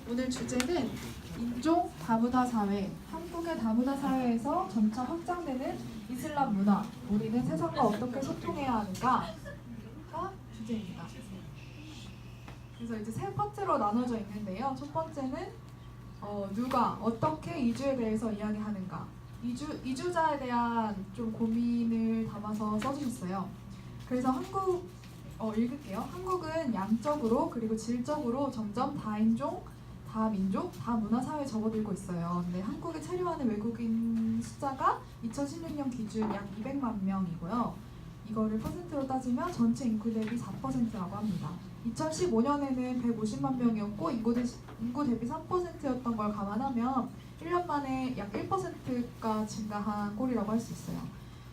오늘 주제는 인종 다문화 사회, 한국의 다문화 사회에서 점차 확장되는 이슬람 문화, 우리는 세상과 어떻게 소통해야 하는가가 주제입니다. 그래서 이제 세 파트로 나눠져 있는데요. 첫 번째는 누가 어떻게 이주에 대해서 이야기하는가, 이주자에 대한 좀 고민을 담아서 써주셨어요. 그래서 읽을게요. 한국은 양적으로 그리고 질적으로 점점 다인종, 다민족, 다문화 사회에 접어들고 있어요. 근데 한국에 체류하는 외국인 숫자가 2016년 기준 약 200만 명이고요. 이거를 퍼센트로 따지면 전체 인구 대비 4%라고 합니다. 2015년에는 150만 명이었고 인구 대비 3%였던 걸 감안하면 1년 만에 약 1%가 증가한 꼴이라고 할 수 있어요.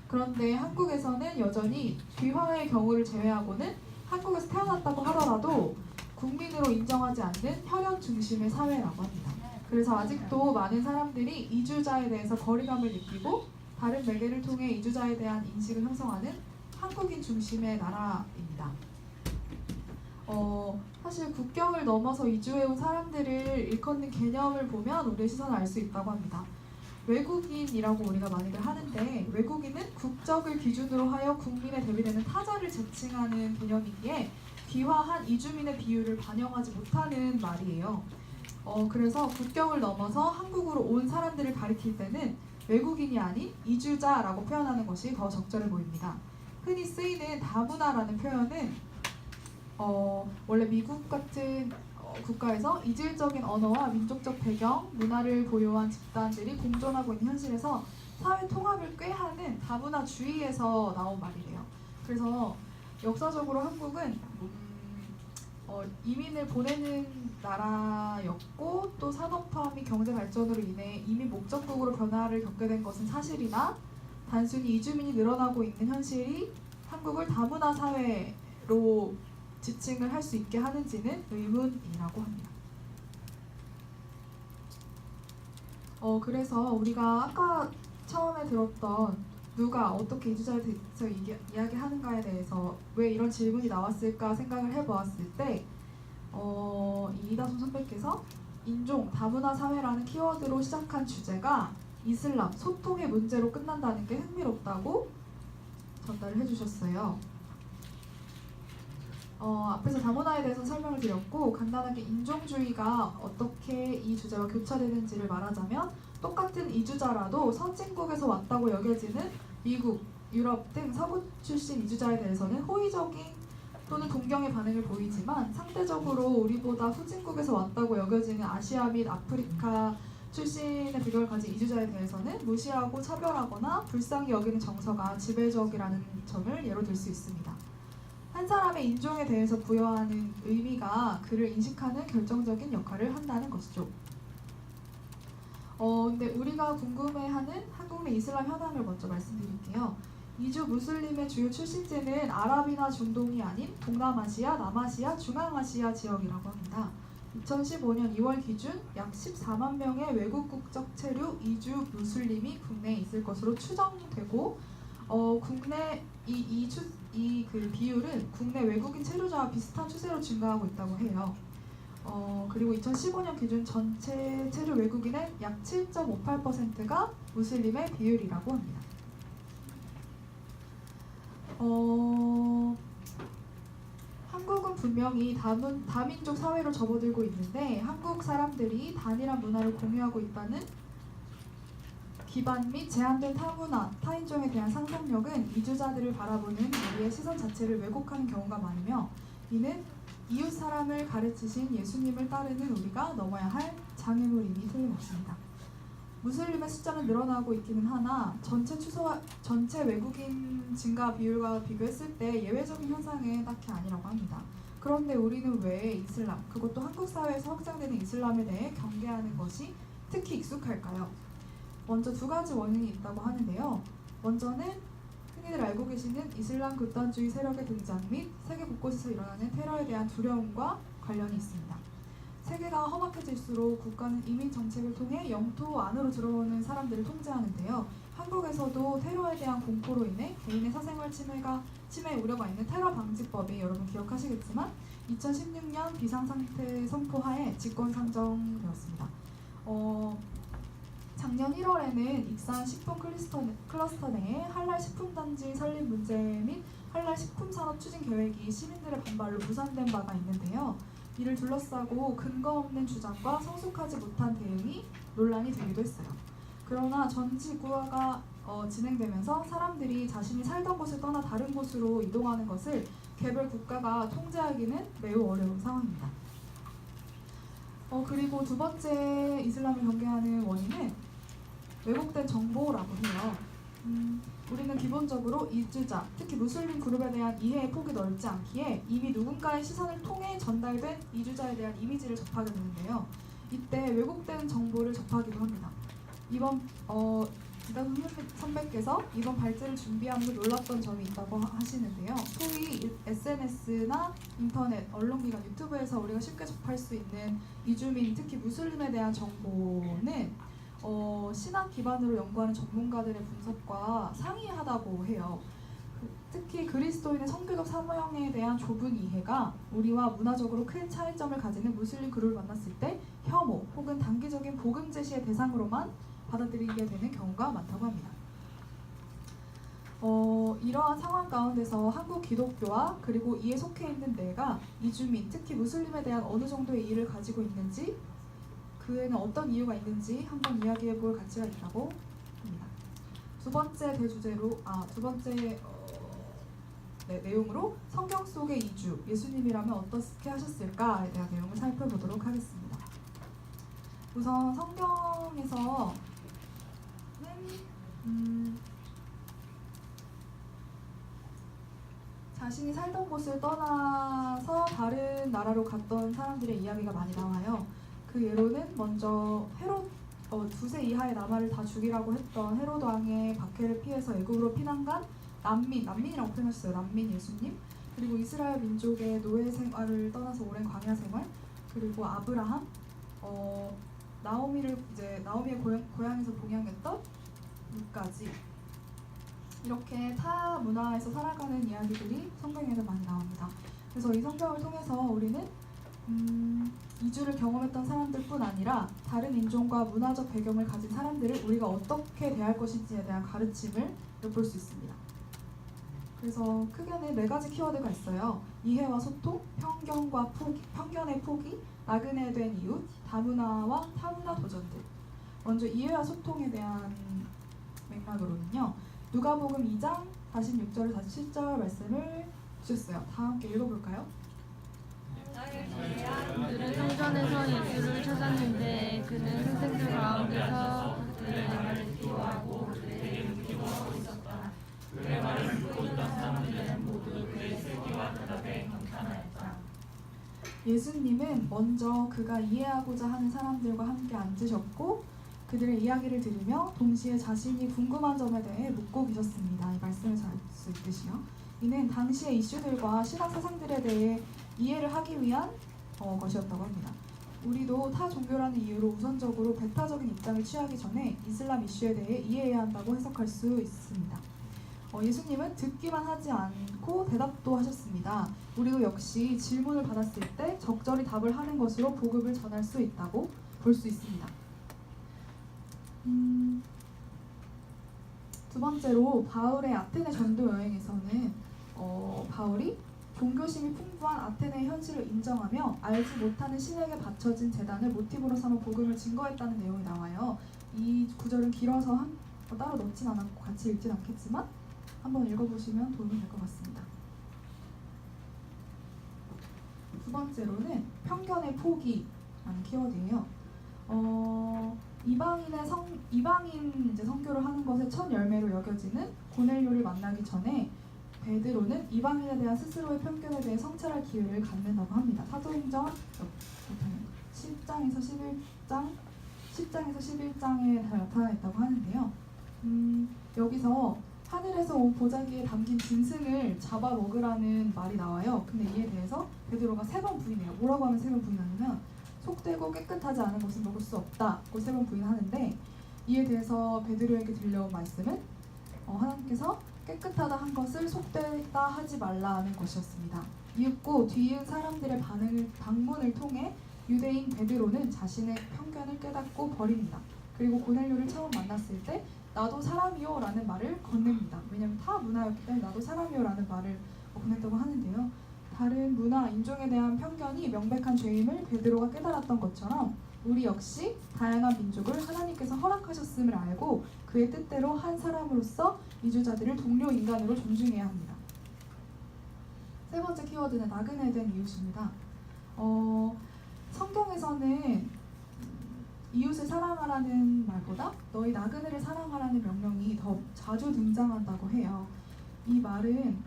그런데 한국에서는 여전히 귀화의 경우를 제외하고는 한국에서 태어났다고 하더라도 국민으로 인정하지 않는 혈연 중심의 사회라고 합니다. 그래서 아직도 많은 사람들이 이주자에 대해서 거리감을 느끼고 다른 매개를 통해 이주자에 대한 인식을 형성하는 한국인 중심의 나라입니다. 사실 국경을 넘어서 이주해온 사람들을 일컫는 개념을 보면 우리의 시선을 알 수 있다고 합니다. 외국인이라고 우리가 많이들 하는데, 외국인은 국적을 기준으로 하여 국민에 대비되는 타자를 지칭하는 개념이기에 귀화한 이주민의 비율을 반영하지 못하는 말이에요. 그래서 국경을 넘어서 한국으로 온 사람들을 가리킬 때는 외국인이 아닌 이주자라고 표현하는 것이 더 적절해 보입니다. 흔히 쓰이는 다문화라는 표현은 원래 미국 같은 국가에서 이질적인 언어와 민족적 배경, 문화를 보유한 집단들이 공존하고 있는 현실에서 사회 통합을 꾀하는 다문화주의에서 나온 말이래요. 그래서 역사적으로 한국은 이민을 보내는 나라였고, 또 산업화 및 경제 발전으로 인해 이민 목적국으로 변화를 겪게 된 것은 사실이나, 단순히 이주민이 늘어나고 있는 현실이 한국을 다문화 사회로 지칭을 할 수 있게 하는지는 의문이라고 합니다. 그래서 우리가 아까 처음에 들었던 누가 어떻게 이주자에 대해서 이야기하는가에 대해서 왜 이런 질문이 나왔을까 생각을 해보았을 때 이다솜 선배께서 인종, 다문화 사회라는 키워드로 시작한 주제가 이슬람, 소통의 문제로 끝난다는 게 흥미롭다고 전달을 해주셨어요. 앞에서 다문화에 대해서 설명을 드렸고, 간단하게 인종주의가 어떻게 이 주제와 교차되는지를 말하자면, 똑같은 이주자라도 선진국에서 왔다고 여겨지는 미국, 유럽 등 서구 출신 이주자에 대해서는 호의적인 또는 동경의 반응을 보이지만, 상대적으로 우리보다 후진국에서 왔다고 여겨지는 아시아 및 아프리카 출신의 배경을 가진 이주자에 대해서는 무시하고 차별하거나 불쌍히 여기는 정서가 지배적이라는 점을 예로 들 수 있습니다. 한 사람의 인종에 대해서 부여하는 의미가 그를 인식하는 결정적인 역할을 한다는 것이죠. 근데 우리가 궁금해하는 한국 내 이슬람 현황을 먼저 말씀드릴게요. 이주 무슬림의 주요 출신지는 아랍이나 중동이 아닌 동남아시아, 남아시아, 중앙아시아 지역이라고 합니다. 2015년 2월 기준 약 14만 명의 외국 국적 체류 이주 무슬림이 국내에 있을 것으로 추정되고, 국내 그 비율은 국내 외국인 체류자와 비슷한 추세로 증가하고 있다고 해요. 그리고 2015년 기준 전체 체류 외국인의 약 7.58%가 무슬림의 비율이라고 합니다. 한국은 분명히 다민족 사회로 접어들고 있는데, 한국 사람들이 단일한 문화를 공유하고 있다는 기반 및 제한된 타문화, 타인종에 대한 상상력은 이주자들을 바라보는 우리의 시선 자체를 왜곡하는 경우가 많으며, 이는 이웃 사람을 가르치신 예수님을 따르는 우리가 넘어야 할 장애물임이 틀림없습니다. 무슬림의 숫자는 늘어나고 있기는 하나 전체 외국인 증가 비율과 비교했을 때 예외적인 현상은 딱히 아니라고 합니다. 그런데 우리는 왜 이슬람, 그것도 한국 사회에서 확장되는 이슬람에 대해 경계하는 것이 특히 익숙할까요? 먼저 두 가지 원인이 있다고 하는데요. 먼저는 흔히들 알고 계시는 이슬람 극단주의 세력의 등장 및 세계 곳곳에서 일어나는 테러에 대한 두려움과 관련이 있습니다. 세계가 험악해질수록 국가는 이민 정책을 통해 영토 안으로 들어오는 사람들을 통제하는데요. 한국에서도 테러에 대한 공포로 인해 개인의 사생활 침해 우려가 있는 테러 방지법이 여러분 기억하시겠지만 2016년 비상상태 선포하에 직권 상정되었습니다. 작년 1월에는 익산 식품 클러스터 내에 한랄 식품단지 설립 문제 및 한랄 식품산업 추진 계획이 시민들의 반발로 무산된 바가 있는데요. 이를 둘러싸고 근거 없는 주장과 성숙하지 못한 대응이 논란이 되기도 했어요. 그러나 전지구화가 진행되면서 사람들이 자신이 살던 곳을 떠나 다른 곳으로 이동하는 것을 개별 국가가 통제하기는 매우 어려운 상황입니다. 그리고 두 번째 이슬람을 경계하는 원인은 왜곡된 정보라고 해요. 우리는 기본적으로 이주자, 특히 무슬림 그룹에 대한 이해의 폭이 넓지 않기에 이미 누군가의 시선을 통해 전달된 이주자에 대한 이미지를 접하게 되는데요. 이때 왜곡된 정보를 접하기도 합니다. 이번 이다솜 선배께서 이번 발제를 준비하면서 놀랐던 점이 있다고 하시는데요. 소위 SNS나 인터넷, 언론기관, 유튜브에서 우리가 쉽게 접할 수 있는 이주민, 특히 무슬림에 대한 정보는 신학 기반으로 연구하는 전문가들의 분석과 상이하다고 해요. 특히 그리스도인의 선교적 사명에 대한 좁은 이해가 우리와 문화적으로 큰 차이점을 가지는 무슬림 그룹을 만났을 때 혐오 혹은 단기적인 복음 제시의 대상으로만 받아들이게 되는 경우가 많다고 합니다. 이러한 상황 가운데서 한국 기독교와 그리고 이에 속해 있는 내가 이주민, 특히 무슬림에 대한 어느 정도의 이해를 가지고 있는지, 그에는 어떤 이유가 있는지 한번 이야기해 볼 가치가 있다고 합니다. 두 번째 내용으로 성경 속의 이주, 예수님이라면 어떻게 하셨을까에 대한 내용을 살펴보도록 하겠습니다. 우선 성경에서는 자신이 살던 곳을 떠나서 다른 나라로 갔던 사람들의 이야기가 많이 나와요. 그 예로는 먼저 헤롯, 두세 이하의 남아를 다 죽이라고 했던 헤롯 왕의 박해를 피해서 애굽으로 피난간 난민이라고 표현하셨어요. 난민 예수님. 그리고 이스라엘 민족의 노예 생활을 떠나서 오랜 광야 생활. 그리고 아브라함, 나오미의 고향에서 봉양했던 룻까지. 이렇게 타 문화에서 살아가는 이야기들이 성경에서 많이 나옵니다. 그래서 이 성경을 통해서 우리는 이주를 경험했던 사람들뿐 아니라 다른 인종과 문화적 배경을 가진 사람들을 우리가 어떻게 대할 것인지에 대한 가르침을 엿볼 수 있습니다. 그래서 크게는 4가지 키워드가 있어요. 이해와 소통, 편견의 포기, 나그네 된 이웃, 다문화와 타문화 도전들. 먼저 이해와 소통에 대한 맥락으로는요. 누가복음 2장 46절 47절 말씀을 주셨어요. 다 함께 읽어볼까요? 그들은 성전에서 예수를 찾았는데 그는 학생들 가운데서 그들의 말을 기워하고 그들에게 묻기도 있었다. 그의 말을 듣고 있던 사람들은 모두 그의 슬기와 대답에 감탄하였다. 예수님은 먼저 그가 이해하고자 하는 사람들과 함께 앉으셨고 그들의 이야기를 들으며 동시에 자신이 궁금한 점에 대해 묻고 계셨습니다. 이 말씀을 잘 수 있듯이요. 이는 당시의 이슈들과 신학 사상들에 대해 이해를 하기 위한 것이었다고 합니다. 우리도 타 종교라는 이유로 우선적으로 배타적인 입장을 취하기 전에 이슬람 이슈에 대해 이해해야 한다고 해석할 수 있습니다. 예수님은 듣기만 하지 않고 대답도 하셨습니다. 우리도 역시 질문을 받았을 때 적절히 답을 하는 것으로 복음을 전할 수 있다고 볼 수 있습니다. 두 번째로 바울의 아테네 전도 여행에서는 바울이 종교심이 풍부한 아테네의 현실을 인정하며 알지 못하는 신에게 바쳐진 제단을 모티브로 삼아 복음을 증거했다는 내용이 나와요. 이 구절은 길어서 따로 넣진 않았고 같이 읽진 않겠지만 한번 읽어보시면 도움이 될 것 같습니다. 두 번째로는 편견의 포기라는 키워드예요. 이방인 선교를 하는 것의 첫 열매로 여겨지는 고넬료를 만나기 전에 베드로는 이방인에 대한 스스로의 편견에 대해 성찰할 기회를 갖는다고 합니다. 사도행전 10장에서 11장에 나타나 있다고 하는데요. 여기서 하늘에서 온 보자기에 담긴 짐승을 잡아 먹으라는 말이 나와요. 근데 이에 대해서 베드로가 3번 부인해요. 뭐라고 하면 3번 부인하냐면 속되고 깨끗하지 않은 것은 먹을 수 없다고 3번 부인하는데 이에 대해서 베드로에게 들려온 말씀은 하나님께서 깨끗하다 한 것을 속되다 하지 말라는 것이었습니다. 이윽고 뒤이은 사람들의 방문을 통해 유대인 베드로는 자신의 편견을 깨닫고 버립니다. 그리고 고넬료를 처음 만났을 때 나도 사람이요 라는 말을 건넵니다. 왜냐하면 타 문화였기 때문에 나도 사람이요 라는 말을 건넸다고 하는데요. 다른 문화, 인종에 대한 편견이 명백한 죄임을 베드로가 깨달았던 것처럼 우리 역시 다양한 민족을 하나님께서 허락하셨음을 알고 그의 뜻대로 한 사람으로서 이주자들을 동료 인간으로 존중해야 합니다. 세 번째 키워드는 나그네에 대한 이웃입니다. 성경에서는 이웃을 사랑하라는 말보다 너희 나그네를 사랑하라는 명령이 더 자주 등장한다고 해요. 이 말은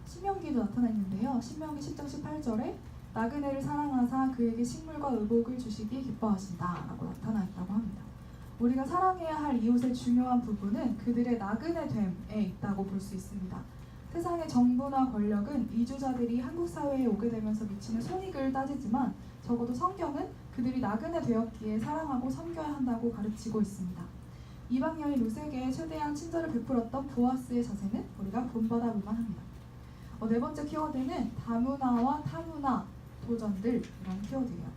신명기에도 나타나 있는데요. 신명기 10장 18절에 나그네를 사랑하사 그에게 식물과 의복을 주시기 기뻐하신다 라고 나타나 있다고 합니다. 우리가 사랑해야 할 이웃의 중요한 부분은 그들의 나그네됨에 있다고 볼 수 있습니다. 세상의 정부나 권력은 이주자들이 한국 사회에 오게 되면서 미치는 손익을 따지지만 적어도 성경은 그들이 나그네 되었기에 사랑하고 섬겨야 한다고 가르치고 있습니다. 이방 여인 루세게에 최대한 친절을 베풀었던 보아스의 자세는 우리가 본받아 볼만합니다. 네 번째 키워드는 다문화와 타문화 도전들이라는 키워드예요.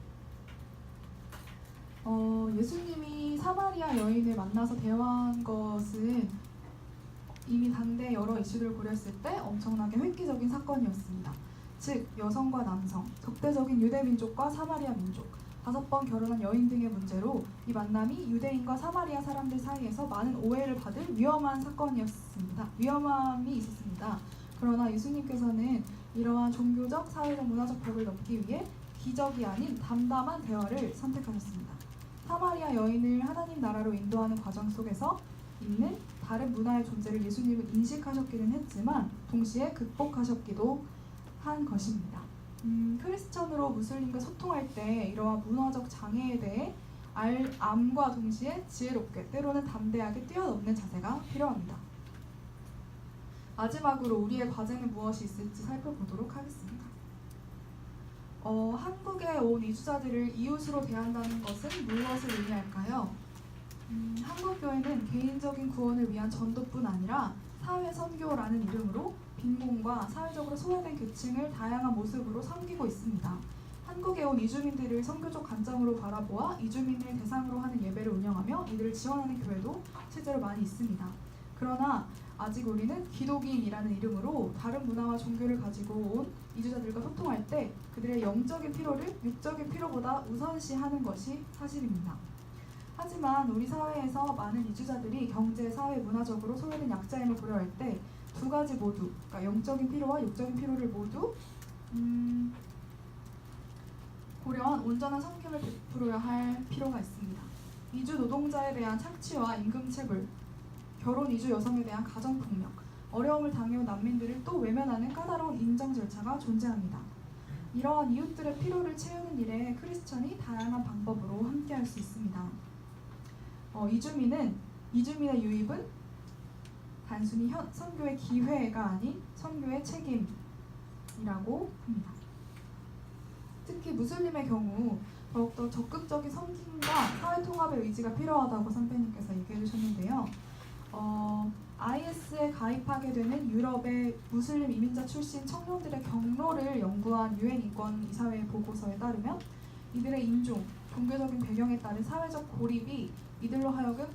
예수님이 사마리아 여인을 만나서 대화한 것은 이미 당대 여러 이슈들을 고려했을 때 엄청나게 획기적인 사건이었습니다. 즉 여성과 남성, 적대적인 유대 민족과 사마리아 민족, 5번 결혼한 여인 등의 문제로 이 만남이 유대인과 사마리아 사람들 사이에서 많은 오해를 받을 위험한 사건이었습니다. 위험함이 있었습니다. 그러나 예수님께서는 이러한 종교적, 사회적, 문화적 벽을 넘기 위해 기적이 아닌 담담한 대화를 선택하셨습니다. 사마리아 여인을 하나님 나라로 인도하는 과정 속에서 있는 다른 문화의 존재를 예수님은 인식하셨기는 했지만 동시에 극복하셨기도 한 것입니다. 크리스천으로 무슬림과 소통할 때 이러한 문화적 장애에 대해 암과 동시에 지혜롭게 때로는 담대하게 뛰어넘는 자세가 필요합니다. 마지막으로 우리의 과제는 무엇이 있을지 살펴보도록 하겠습니다. 한국에 온 이주자들을 이웃으로 대한다는 것은 무엇을 의미할까요? 한국교회는 개인적인 구원을 위한 전도뿐 아니라 사회선교라는 이름으로 빈곤과 사회적으로 소외된 계층을 다양한 모습으로 섬기고 있습니다. 한국에 온 이주민들을 선교적 관점으로 바라보아 이주민을 대상으로 하는 예배를 운영하며 이들을 지원하는 교회도 실제로 많이 있습니다. 그러나 아직 우리는 기독인이라는 이름으로 다른 문화와 종교를 가지고 온 이주자들과 소통할 때 그들의 영적인 필요를 육적인 필요보다 우선시하는 것이 사실입니다. 하지만 우리 사회에서 많은 이주자들이 경제, 사회, 문화적으로 소외된 약자임을 고려할 때 두 가지 모두, 그러니까 영적인 필요와 육적인 필요를 모두 고려한 온전한 섬김을 베풀어야 할 필요가 있습니다. 이주 노동자에 대한 착취와 임금체불, 결혼 이주 여성에 대한 가정폭력, 어려움을 당해온 난민들을 또 외면하는 까다로운 인정 절차가 존재합니다. 이러한 이웃들의 필요를 채우는 일에 크리스천이 다양한 방법으로 함께할 수 있습니다. 이주민의 유입은 단순히 선교의 기회가 아닌 선교의 책임이라고 합니다. 특히 무슬림의 경우 더욱더 적극적인 섬김과 사회통합의 의지가 필요하다고 선배님께서 얘기해 주셨는데요. IS에 가입하게 되는 유럽의 무슬림 이민자 출신 청년들의 경로를 연구한 유엔인권이사회 보고서에 따르면 이들의 인종, 종교적인 배경에 따른 사회적 고립이 이들로 하여금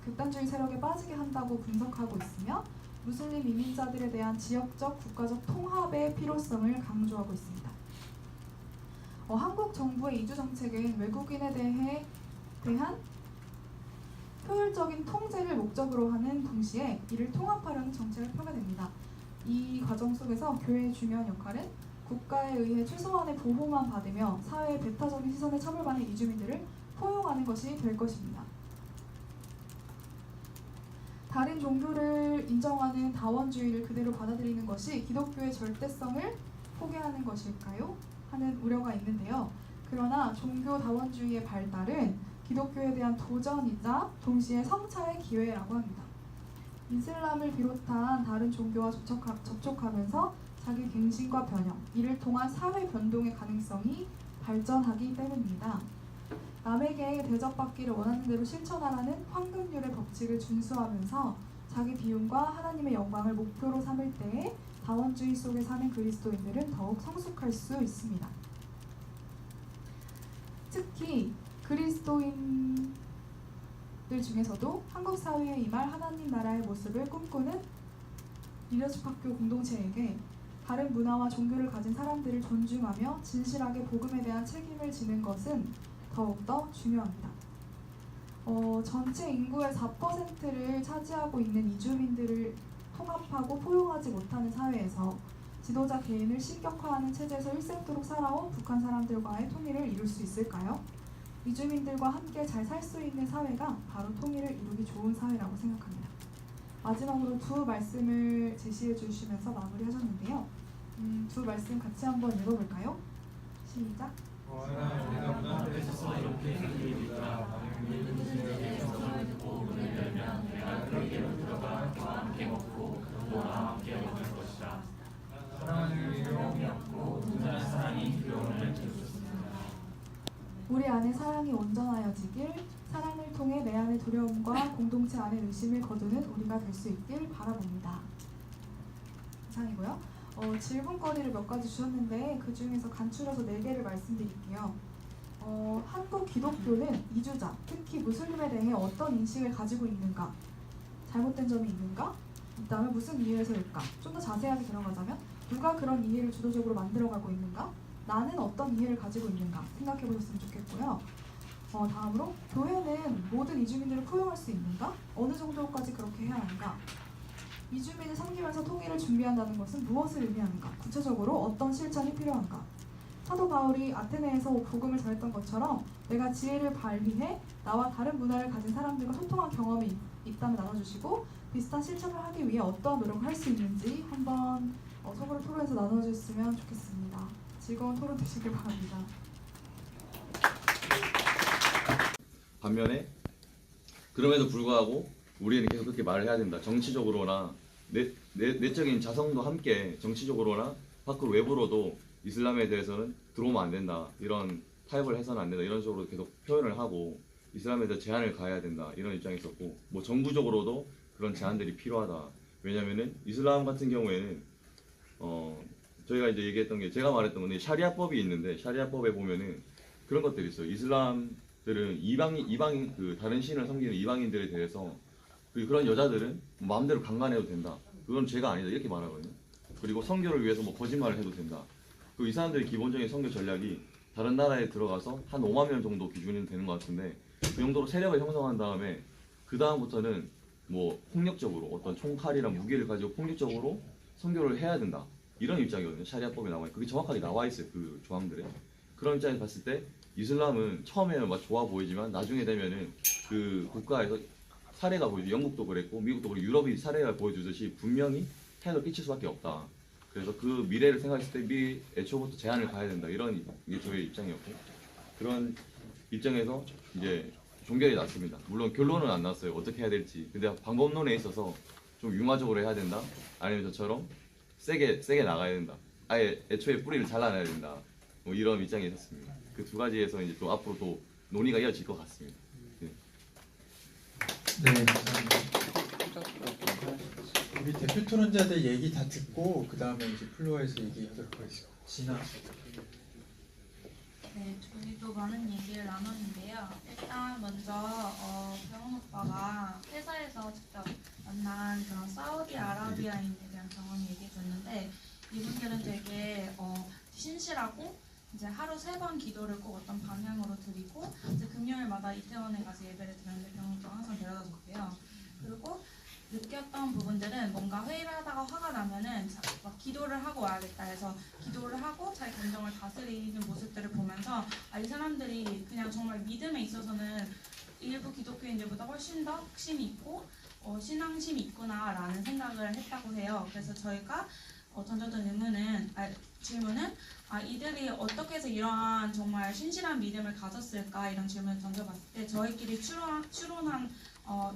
극단주의 세력에 빠지게 한다고 분석하고 있으며 무슬림 이민자들에 대한 지역적, 국가적 통합의 필요성을 강조하고 있습니다. 한국 정부의 이주 정책은 외국인에 대한 효율적인 통제를 목적으로 하는 동시에 이를 통합하려는 정책을 펴게 됩니다. 이 과정 속에서 교회의 중요한 역할은 국가에 의해 최소한의 보호만 받으며 사회의 배타적인 시선에 처벌받는 이주민들을 포용하는 것이 될 것입니다. 다른 종교를 인정하는 다원주의를 그대로 받아들이는 것이 기독교의 절대성을 포기하는 것일까요? 하는 우려가 있는데요. 그러나 종교 다원주의의 발달은 기독교에 대한 도전이자 동시에 성찰의 기회라고 합니다. 이슬람을 비롯한 다른 종교와 접촉하면서 자기 갱신과 변형, 이를 통한 사회 변동의 가능성이 발전하기 때문입니다. 남에게 대접받기를 원하는 대로 실천하라는 황금률의 법칙을 준수하면서 자기 비움과 하나님의 영광을 목표로 삼을 때에 다원주의 속에 사는 그리스도인들은 더욱 성숙할 수 있습니다. 특히 그리스도인들 중에서도 한국 사회에 임할 하나님 나라의 모습을 꿈꾸는 리더십 학교 공동체에게 다른 문화와 종교를 가진 사람들을 존중하며 진실하게 복음에 대한 책임을 지는 것은 더욱더 중요합니다. 전체 인구의 4%를 차지하고 있는 이주민들을 통합하고 포용하지 못하는 사회에서 지도자 개인을 신격화하는 체제에서 일생도록 살아온 북한 사람들과의 통일을 이룰 수 있을까요? 이주민들과 함께 잘 살 수 있는 사회가 바로 통일을 이루기 좋은 사회라고 생각합니다. 마지막으로 두 말씀을 제시해 주시면서 마무리하셨는데요. 두 말씀 같이 한번 읽어볼까요? 시작! 우리 안에 사랑이 온전하여지길, 사랑을 통해 내 안의 두려움과 공동체 안의 의심을 거두는 우리가 될 수 있길 바라봅니다. 이상이고요. 질문거리를 몇 가지 주셨는데 그 중에서 간추려서 4개를 말씀드릴게요. 한국 기독교는 이주자, 특히 무슬림에 대해 어떤 인식을 가지고 있는가? 잘못된 점이 있는가? 있다면 무슨 이유에서일까? 좀 더 자세하게 들어가자면 누가 그런 이해를 주도적으로 만들어가고 있는가? 나는 어떤 이해를 가지고 있는가? 생각해 보셨으면 좋겠고요. 다음으로 교회는 모든 이주민들을 포용할 수 있는가? 어느 정도까지 그렇게 해야 하는가? 이주민을 섬기면서 통일을 준비한다는 것은 무엇을 의미하는가? 구체적으로 어떤 실천이 필요한가? 사도 바울이 아테네에서 복음을 전했던 것처럼 내가 지혜를 발휘해 나와 다른 문화를 가진 사람들과 소통한 경험이 있다면 나눠주시고 비슷한 실천을 하기 위해 어떠한 노력을 할 수 있는지 한번 속으로 토론해서 나눠주셨으면 좋겠습니다. 즐거운 토론 되시길 바랍니다. 반면에 그럼에도 불구하고 우리는 계속 그렇게 말을 해야 된다. 정치적으로나 내적인 자성도 함께 정치적으로나 밖으로 외부로도 이슬람에 대해서는 들어오면 안 된다. 이런 타협을 해서는 안 된다. 이런 식으로 계속 표현을 하고 이슬람에 대해 제한을 가해야 된다. 이런 입장이 있었고 뭐 정부적으로도 그런 제한들이 필요하다. 왜냐면은 이슬람 같은 경우에는 저희가 이제 얘기했던 게 제가 말했던 건데 샤리아법이 있는데 샤리아법에 보면은 그런 것들이 있어요. 이슬람들은 이방인 그 다른 신을 섬기는 이방인들에 대해서 그런 여자들은 마음대로 강간해도 된다. 그건 죄가 아니다. 이렇게 말하거든요. 그리고 선교를 위해서 뭐 거짓말을 해도 된다. 이 사람들의 기본적인 선교 전략이 다른 나라에 들어가서 한 5만 명 정도 기준이 되는 것 같은데 그 정도로 세력을 형성한 다음에 그 다음부터는 뭐 폭력적으로 어떤 총칼이랑 무기를 가지고 폭력적으로 선교를 해야 된다. 이런 입장이거든요. 샤리아법에 나와 있고 그게 정확하게 나와 있어요. 그 조항들에. 그런 입장에서 봤을 때 이슬람은 처음에는 막 좋아 보이지만 나중에 되면은 그 국가에서 사례가 보이죠. 영국도 그랬고 미국도 그렇고 유럽이 사례가 보여주듯이 분명히 해를 끼칠 수밖에 없다. 그래서 그 미래를 생각했을 때 미리 애초부터 제한을 가야 된다. 이런 게 저의 입장이었고 그런 입장에서 이제 종결이 났습니다. 물론 결론은 안 났어요. 어떻게 해야 될지. 근데 방법론에 있어서 좀 융화적으로 해야 된다. 아니면 저처럼 세게 나가야 된다. 아예 애초에 뿌리를 잘라내야 된다. 뭐 이런 입장이 있었습니다. 그 두 가지에서 이제 또 앞으로 또 논의가 이어질 것 같습니다. 네. 네, 감사합니다. 우리 대표 토론자들 얘기 다 듣고 그 다음에 이제 플로어에서 얘기하도록 하겠습니다. 진아. 네, 저희도 많은 얘기를 나눴는데요. 일단 먼저 병원 오빠가 회사에서 직접 만난 그런 사우디아라비아인에 대한 경험 얘기해 줬는데 이분들은 되게 신실하고 이제 하루 3번 기도를 꼭 어떤 방향으로 드리고 이제 금요일마다 이태원에 가서 예배를 드렸는데 병원 오빠가 항상 데려다 줬고요. 그리고 느꼈던 부분들은 뭔가 회의를 하다가 화가 나면은 막 기도를 하고 와야겠다 해서 기도를 하고 자기 감정을 다스리는 모습들을 보면서 이 사람들이 그냥 정말 믿음에 있어서는 일부 기독교인들보다 훨씬 더 확신이 있고 신앙심이 있구나라는 생각을 했다고 해요. 그래서 저희가 던졌던 질문은 이들이 어떻게 해서 이러한 정말 신실한 믿음을 가졌을까 이런 질문을 던져봤을 때 저희끼리 추론한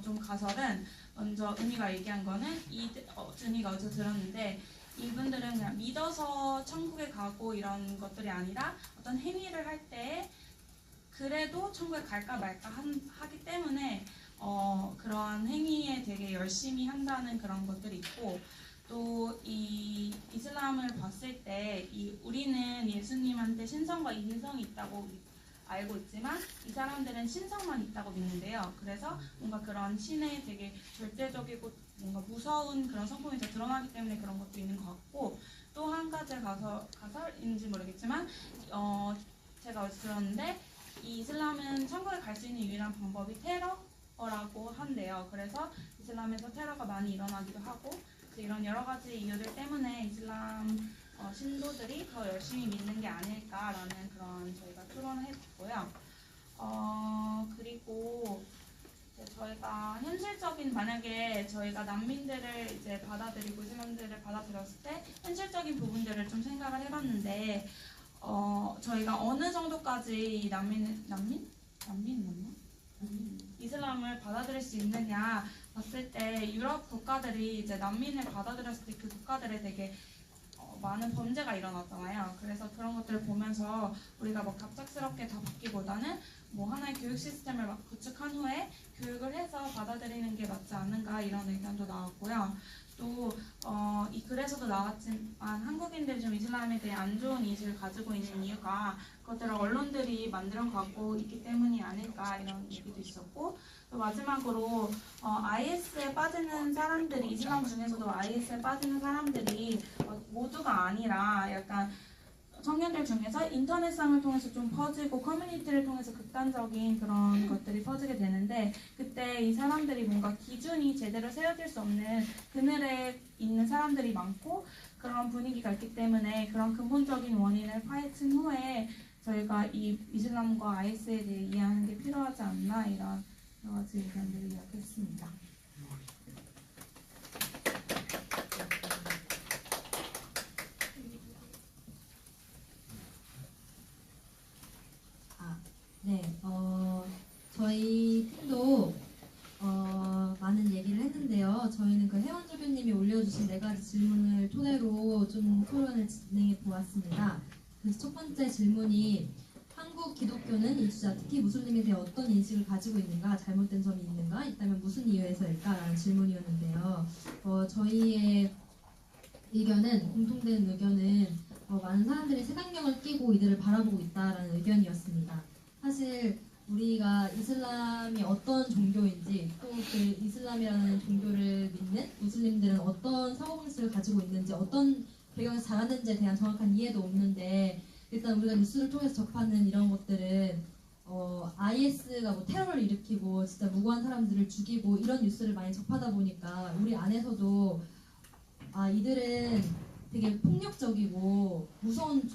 좀 가설은 먼저 은희가 얘기한 거는 은희가 어디서 들었는데 이분들은 그냥 믿어서 천국에 가고 이런 것들이 아니라 어떤 행위를 할 때 그래도 천국에 갈까 말까 하기 때문에 그러한 행위에 되게 열심히 한다는 그런 것들이 있고 또 이 이슬람을 봤을 때 우리는 예수님한테 신성과 인성이 있다고 알고 있지만 이 사람들은 신성만 있다고 믿는데요. 그래서 뭔가 그런 신의 되게 절대적이고 뭔가 무서운 그런 성품이 더 드러나기 때문에 그런 것도 있는 것 같고, 또 한 가지 가설인지 모르겠지만 제가 어디서 들었는데 이 이슬람은 천국에 갈 수 있는 유일한 방법이 테러라고 한대요. 그래서 이슬람에서 테러가 많이 일어나기도 하고 이런 여러 가지 이유들 때문에 이슬람 신도들이 더 열심히 믿는 게 아닐까라는 그런 저희가 토론을 해봤고요. 그리고 이제 저희가 현실적인, 만약에 저희가 난민들을 이제 받아들이고 이슬람들을 받아들였을 때 현실적인 부분들을 좀 생각을 해봤는데 저희가 어느 정도까지 난민 맞나? 이슬람을 받아들일 수 있느냐 봤을 때 유럽 국가들이 이제 난민을 받아들였을 때 그 국가들에 되게 많은 범죄가 일어났잖아요. 그래서 그런 것들을 보면서 우리가 뭐 갑작스럽게 다 받기보다는 뭐 하나의 교육 시스템을 막 구축한 후에 교육을 해서 받아들이는 게 맞지 않는가 이런 의견도 나왔고요. 또 이 글에서도 나왔지만 한국인들이 좀 이슬람에 대해 안 좋은 인식을 가지고 있는 이유가 그것들을 언론들이 만들어 갖고 있기 때문이 아닐까 이런 얘기도 있었고, 또 마지막으로 IS에 빠지는 사람들이, 이슬람 중에서도 IS에 빠지는 사람들이 모두가 아니라 약간 청년들 중에서 인터넷상을 통해서 좀 퍼지고 커뮤니티를 통해서 극단적인 그런 것들이 퍼지게 되는데, 그때 이 사람들이 뭔가 기준이 제대로 세워질 수 없는 그늘에 있는 사람들이 많고 그런 분위기가 있기 때문에 그런 근본적인 원인을 파헤친 후에 저희가 이 이슬람과 IS에 대해 이해하는 게 필요하지 않나 이런 여러 가지 의견들을 이야기했습니다. 네, 저희 팀도 많은 얘기를 했는데요. 저희는 그 혜원조교님이 올려주신 4가지 질문을 토대로 좀 토론을 진행해 보았습니다. 그래서 첫 번째 질문이 한국 기독교는 이주자, 특히 무슬림에 대해 어떤 인식을 가지고 있는가, 잘못된 점이 있는가, 있다면 무슨 이유에서일까? 라는 질문이었는데요. 저희의 의견은, 공통된 의견은 많은 사람들이 색안경을 끼고 이들을 바라보고 있다라는 의견이었습니다. 사실 우리가 이슬람이 어떤 종교인지, 또 그 이슬람이라는 종교를 믿는 무슬림들은 어떤 사고방식을 가지고 있는지, 어떤 배경에서 자랐는지에 대한 정확한 이해도 없는데, 일단 우리가 뉴스를 통해서 접하는 이런 것들은 IS가 뭐 테러를 일으키고 진짜 무고한 사람들을 죽이고 이런 뉴스를 많이 접하다 보니까 우리 안에서도 이들은 되게 폭력적이고 무서운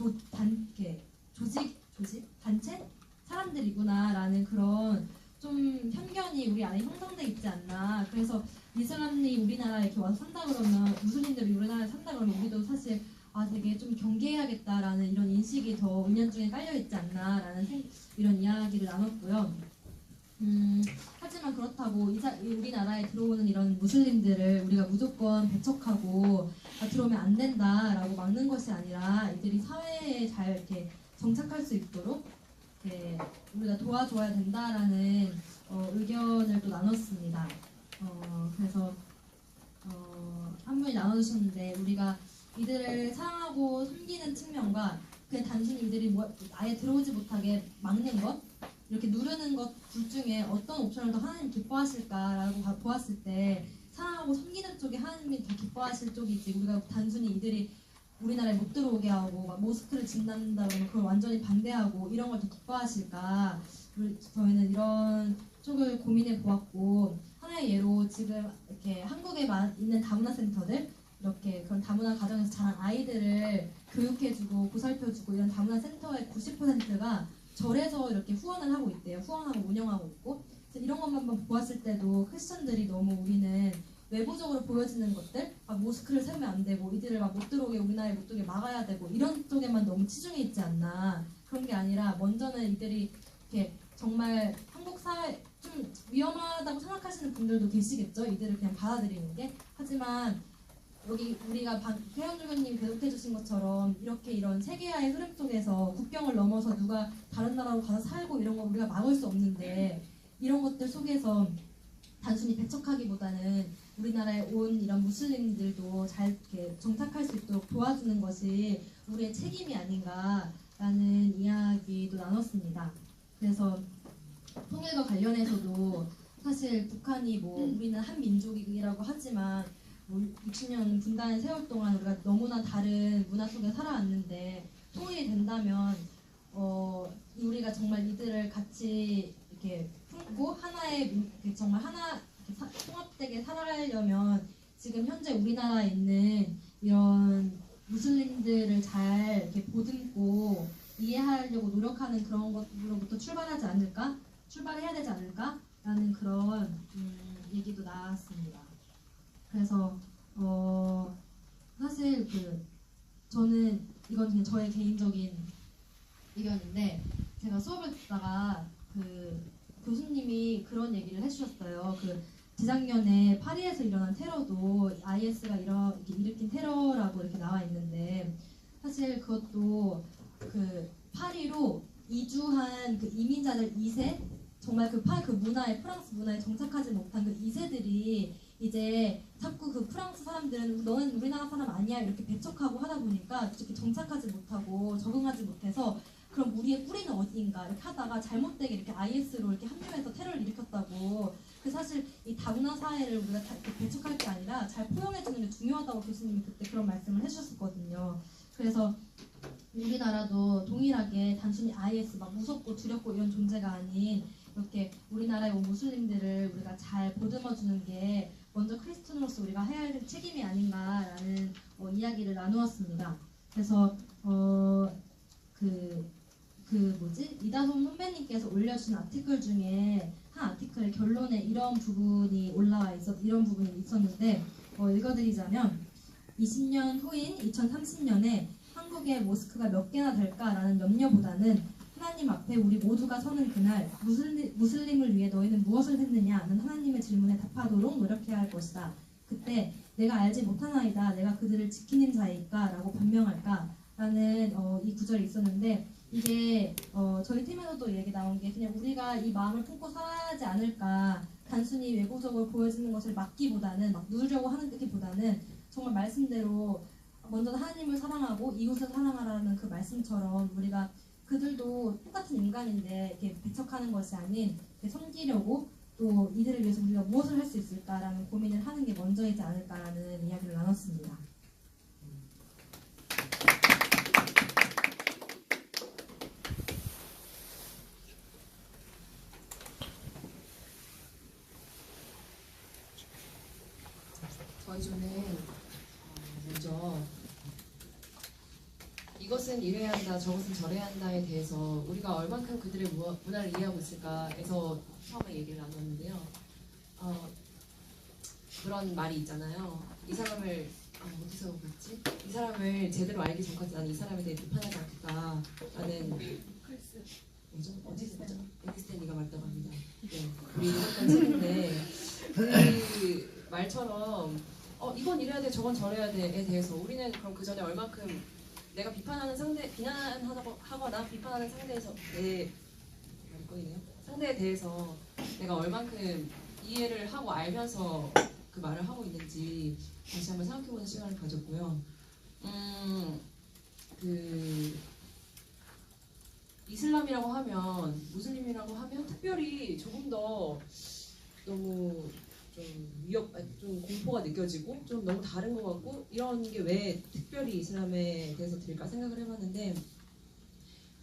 단체? 사람들이구나라는 그런 좀 편견이 우리 안에 형성돼 있지 않나. 그래서 이슬람이 우리나라에 이렇게 와서 산다 그러면, 무슬림들이 우리나라에 산다 그러면 우리도 사실 되게 좀 경계해야겠다라는 이런 인식이 더 은연중에 깔려있지 않나라는 이런 이야기를 나눴고요. 하지만 그렇다고 우리나라에 들어오는 이런 무슬림들을 우리가 무조건 배척하고 들어오면 안 된다라고 막는 것이 아니라 이들이 사회에 잘 이렇게 정착할 수 있도록 우리가 도와줘야 된다라는 의견을 또 나눴습니다. 그래서 한 분이 나눠주셨는데, 우리가 이들을 사랑하고 섬기는 측면과 그냥 단순히 이들이 아예 들어오지 못하게 막는 것, 이렇게 누르는 것 둘 중에 어떤 옵션을 더 하나님 기뻐하실까라고 보았을 때 사랑하고 섬기는 쪽이 하나님이 더 기뻐하실 쪽이지, 우리가 단순히 이들이 우리나라에 못 들어오게 하고 막 모스크를 짓는다 그러면 그걸 완전히 반대하고 이런 걸 더 기뻐하실까, 저희는 이런 쪽을 고민해 보았고, 하나의 예로 지금 이렇게 한국에 있는 다문화 센터들, 이렇게 그런 다문화 가정에서 자란 아이들을 교육해주고 보살펴주고 이런 다문화 센터의 90%가 절에서 이렇게 후원을 하고 있대요. 후원하고 운영하고 있고. 그래서 이런 것만 보았을 때도 크리스천들이 너무 우리는 외부적으로 보여지는 것들, 모스크를 세우면 안 되고 이들을 못 들어오게, 우리나라에 못 들어오게 막아야 되고 이런 쪽에만 너무 치중해 있지 않나. 그런 게 아니라 먼저는 이들이 이렇게 정말 한국 사회 좀 위험하다고 생각하시는 분들도 계시겠죠. 이들을 그냥 받아들이는 게. 하지만 여기 우리가 혜연조교님 계속해주신 것처럼 이렇게 이런 세계화의 흐름 속에서 국경을 넘어서 누가 다른 나라로 가서 살고 이런 거 우리가 막을 수 없는데, 이런 것들 속에서 단순히 배척하기보다는 우리나라에 온 이런 무슬림들도 잘 이렇게 정착할 수 있도록 도와주는 것이 우리의 책임이 아닌가라는 이야기도 나눴습니다. 그래서 통일과 관련해서도 사실 북한이 뭐 우리는 한 민족이라고 하지만 뭐 60년 분단의 세월 동안 우리가 너무나 다른 문화 속에 살아왔는데 통일이 된다면 우리가 정말 이들을 같이 이렇게 품고 하나의 정말 하나 이렇게 통합되게 살아가려면 지금 현재 우리나라에 있는 이런 무슬림들을 잘 이렇게 보듬고 이해하려고 노력하는 그런 것으로부터 출발해야 되지 않을까라는 그런 얘기도 나왔습니다. 그래서 사실 저는 이건 그냥 저의 개인적인 의견인데 제가 수업을 듣다가 교수님이 그런 얘기를 해주셨어요. 재작년에 파리에서 일어난 테러도 IS가 이렇게 일으킨 테러라고 이렇게 나와 있는데 사실 그것도 파리로 이주한 이민자들 2세 정말 문화에 프랑스 문화에 정착하지 못한 2세들이 이제 자꾸 프랑스 사람들은 너는 우리나라 사람 아니야 이렇게 배척하고 하다 보니까 이렇게 정착하지 못하고 적응하지 못해서 그럼 우리의 뿌리는 어디인가 이렇게 하다가 잘못되게 이렇게 IS로 이렇게 합류해서 테러를 일으켰다고. 사실 이 다문화 사회를 우리가 이렇게 배척할 게 아니라 잘 포용해주는 게 중요하다고 교수님이 그때 그런 말씀을 해주셨었거든요. 그래서 우리나라도 동일하게 단순히 IS 막 무섭고 두렵고 이런 존재가 아닌 이렇게 우리나라에 온 무슬림들을 우리가 잘 보듬어주는 게 먼저 크리스천으로서 우리가 해야 할 책임이 아닌가라는 이야기를 나누었습니다. 그래서 이다솜 선배님께서 올려주신 아티클 중에 한 아티클의 결론에 이런 부분이 있었는데 읽어드리자면 20년 후인 2030년에 한국의 모스크가 몇 개나 될까라는 염려보다는 하나님 앞에 우리 모두가 서는 그날 무슬림을 위해 너희는 무엇을 했느냐는 하나님의 질문에 답하도록 노력해야 할 것이다. 그때 내가 알지 못하나이다. 내가 그들을 지키는 자일까? 라고 변명할까? 라는 이 구절이 있었는데 이게 저희 팀에서도 얘기 나온 게 그냥 우리가 이 마음을 품고 살아야 하지 않을까. 단순히 외부적으로 보여지는 것을 막기보다는 막 누리려고 하는 것보다는 정말 말씀대로 먼저 하나님을 사랑하고 이웃을 사랑하라는 그 말씀처럼 우리가 그들도 똑같은 인간인데 이렇게 배척하는 것이 아닌 섬기려고 또 이들을 위해서 우리가 무엇을 할 수 있을까라는 고민을 하는 게 먼저이지 않을까라는 이야기를 나눴습니다. 저희 조는 먼저 이것은 이래야 한다, 저것은 저래야 한다에 대해서 우리가 얼만큼 그들의 문화를 이해하고 있을까에서 처음에 얘기를 나눴는데요. 그런 말이 있잖아요. 이 사람을 어디서 봤지? 이 사람을 제대로 알기 전까지 나는 이 사람에 대해 비판하지 않겠다라는 뭐죠? 어디서 봤죠? 앤디스탠리가 말했다고 합니다. 네, 우리 읽었던 책인데 그 말처럼 이건 이래야 돼, 저건 저래야 돼에 대해서 우리는 그럼 그 전에 얼만큼 내가 비난하거나 비판하는 상대에 대해서 내가 얼만큼 이해를 하고 알면서 그 말을 하고 있는지 다시 한번 생각해보는 시간을 가졌고요. 이슬람이라고 하면, 무슬림이라고 하면 특별히 조금 더 너무 좀 공포가 느껴지고 좀 너무 다른 것 같고 이런 게 왜 특별히 이슬람에 대해서 들까 생각을 해봤는데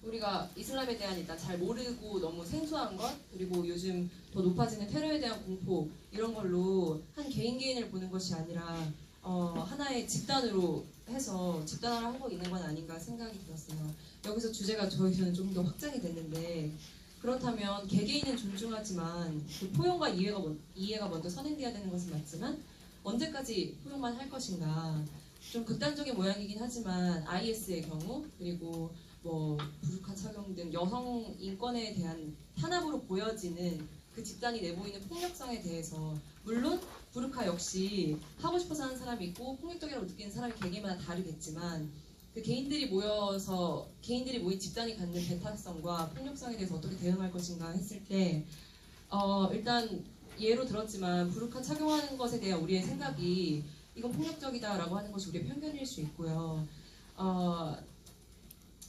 우리가 이슬람에 대한 일단 잘 모르고 너무 생소한 것 그리고 요즘 더 높아지는 테러에 대한 공포 이런 걸로 한 개인을 보는 것이 아니라 하나의 집단으로 해서 집단화를 하고 있는 건 아닌가 생각이 들었어요. 여기서 주제가 저희는 좀 더 확장이 됐는데 그렇다면 개개인은 존중하지만 그 포용과 이해가 먼저 선행돼야 되는 것은 맞지만 언제까지 포용만 할 것인가 좀 극단적인 모양이긴 하지만 IS의 경우 그리고 부르카 착용 등 여성 인권에 대한 탄압으로 보여지는 그 집단이 내보이는 폭력성에 대해서 물론 부르카 역시 하고 싶어서 하는 사람이 있고 폭력적이라고 느끼는 사람이 개개인마다 다르겠지만 그 개인들이 모인 집단이 갖는 배타성과 폭력성에 대해서 어떻게 대응할 것인가 했을 때 일단 예로 들었지만 부르카 착용하는 것에 대한 우리의 생각이 이건 폭력적이다라고 하는 것이 우리의 편견일 수 있고요.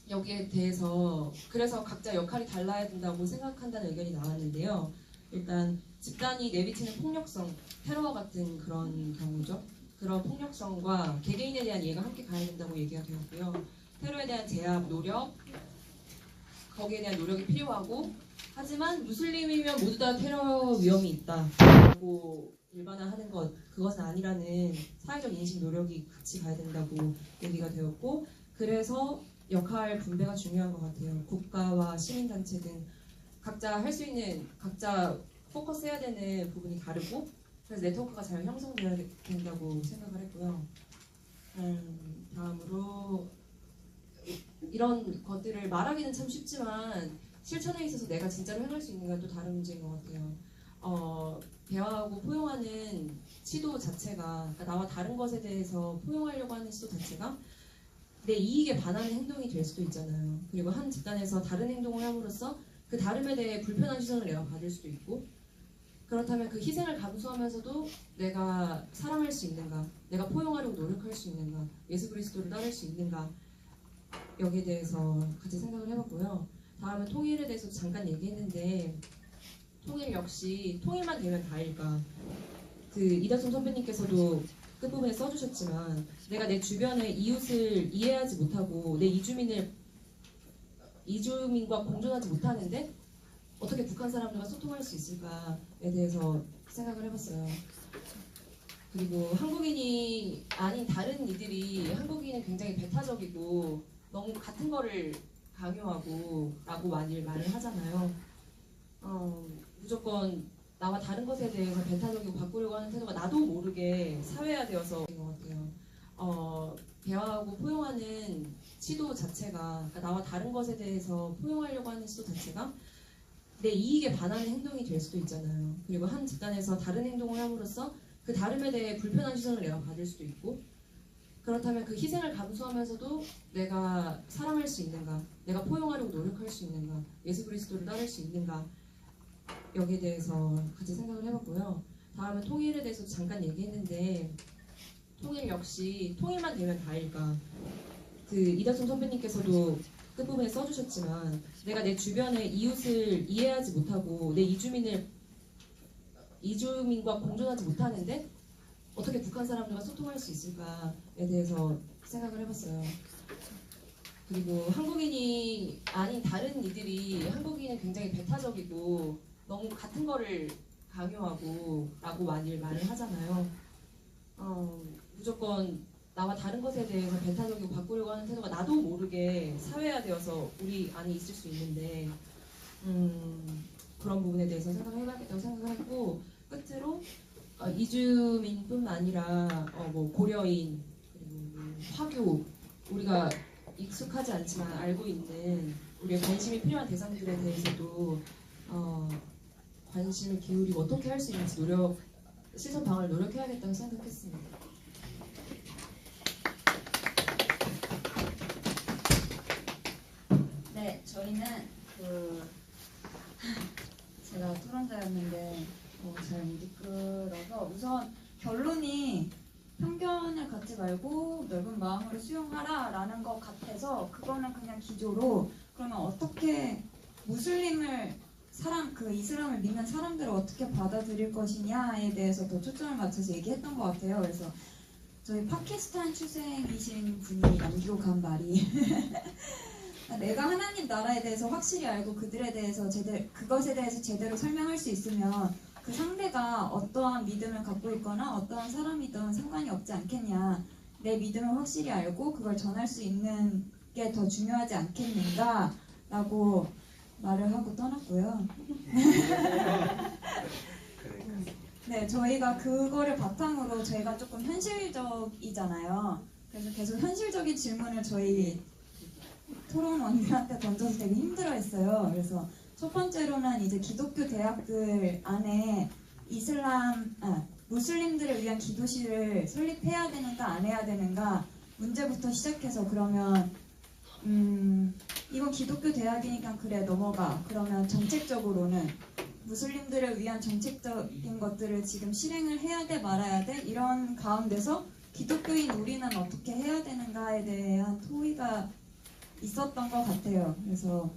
여기에 대해서 그래서 각자 역할이 달라야 된다고 생각한다는 의견이 나왔는데요. 일단 집단이 내비치는 폭력성, 테러와 같은 그런 경우죠. 그런 폭력성과 개개인에 대한 이해가 함께 가야 된다고 얘기가 되었고요. 테러에 대한 제압, 노력, 거기에 대한 노력이 필요하고 하지만 무슬림이면 모두 다 테러 위험이 있다라고 일반화하는 것 그것은 아니라는 사회적 인식 노력이 같이 가야 된다고 얘기가 되었고 그래서 역할 분배가 중요한 것 같아요. 국가와 시민단체 등 각자 할 수 있는 각자 포커스해야 되는 부분이 다르고 그래서 네트워크가 잘 형성되어야 된다고 생각을 했고요. 다음으로 이런 것들을 말하기는 참 쉽지만 실천에 있어서 내가 진짜로 행할 수 있는 건 또 다른 문제인 것 같아요. 대화하고 포용하는 시도 자체가 그러니까 나와 다른 것에 대해서 포용하려고 하는 시도 자체가 내 이익에 반하는 행동이 될 수도 있잖아요. 그리고 한 집단에서 다른 행동을 함으로써 그 다름에 대해 불편한 시선을 내가 받을 수도 있고 그렇다면 그 희생을 감수하면서도 내가 사랑할 수 있는가 내가 포용하려고 노력할 수 있는가 예수 그리스도를 따를 수 있는가 여기에 대해서 같이 생각을 해봤고요. 다음은 통일에 대해서 잠깐 얘기했는데 통일 역시 통일만 되면 다일까 그 이다솜 선배님께서도 끝부분에 써주셨지만 내가 내 주변의 이웃을 이해하지 못하고 내 이주민과 공존하지 못하는데 어떻게 북한 사람들과 소통할 수 있을까에 대해서 생각을 해봤어요. 그리고 한국인이 아닌 다른 이들이 한국인은 굉장히 배타적이고 너무 같은 거를 강요하고 라고 많이 말을 하잖아요. 무조건 나와 다른 것에 대해서 배타적이고 바꾸려고 하는 태도가 나도 모르게 사회화되어서 된 것 같아요. 대화하고 포용하는 시도 자체가 그러니까 나와 다른 것에 대해서 포용하려고 하는 시도 자체가 내 이익에 반하는 행동이 될 수도 있잖아요. 그리고 한 집단에서 다른 행동을 함으로써 그 다름에 대해 불편한 시선을 내가 받을 수도 있고 그렇다면 그 희생을 감수하면서도 내가 사랑할 수 있는가 내가 포용하려고 노력할 수 있는가 예수 그리스도를 따를 수 있는가 여기에 대해서 같이 생각을 해봤고요. 다음은 통일에 대해서 잠깐 얘기했는데 통일 역시 통일만 되면 다일까 그 이다솜 선배님께서도 끝부분에 써주셨지만 내가 내 주변의 이웃을 이해하지 못하고 내 이주민과 공존하지 못하는데 어떻게 북한 사람들과 소통할 수 있을까에 대해서 생각을 해봤어요. 그리고 한국인이 아닌 다른 이들이 한국인은 굉장히 배타적이고 너무 같은 거를 강요하고 라고 많이 말을 하잖아요. 무조건 나와 다른 것에 대해서 배타적이고 바꾸려고 하는 태도가 나도 모르게 사회화되어서 우리 안에 있을 수 있는데 그런 부분에 대해서 생각을 해봐야겠다고 생각을 했고 끝으로 이주민뿐만 아니라 뭐 고려인 그리고 화교 우리가 익숙하지 않지만 알고 있는 우리의 관심이 필요한 대상들에 대해서도 관심을 기울이고 어떻게 할 수 있는지 시선 방어를 노력해야겠다고 생각했습니다. 네, 저희는 제가 토론자였는데 잘 못 이끌어서 우선 결론이 편견을 갖지 말고 넓은 마음으로 수용하라 라는 것 같아서 그거는 그냥 기조로 그러면 어떻게 무슬림을 이슬람을 믿는 사람들을 어떻게 받아들일 것이냐에 대해서 더 초점을 맞춰서 얘기했던 것 같아요. 그래서 저희 파키스탄 출생이신 분이 남기고 간 말이 내가 하나님 나라에 대해서 확실히 알고 그것에 대해서 제대로 설명할 수 있으면 그 상대가 어떠한 믿음을 갖고 있거나 어떠한 사람이든 상관이 없지 않겠냐. 내 믿음을 확실히 알고 그걸 전할 수 있는 게 더 중요하지 않겠는가 라고 말을 하고 떠났고요. 네, 저희가 그거를 바탕으로 저희가 조금 현실적이잖아요. 그래서 계속 현실적인 질문을 저희 토론원들한테 던져서 되게 힘들어했어요. 그래서 첫 번째로는 이제 기독교 대학들 안에 무슬림들을 위한 기도실을 설립해야 되는가 안 해야 되는가 문제부터 시작해서 그러면 이건 기독교 대학이니까 그래 넘어가. 그러면 정책적으로는 무슬림들을 위한 정책적인 것들을 지금 실행을 해야 돼 말아야 돼 이런 가운데서 기독교인 우리는 어떻게 해야 되는가에 대한 토의가 있었던 것 같아요. 그래서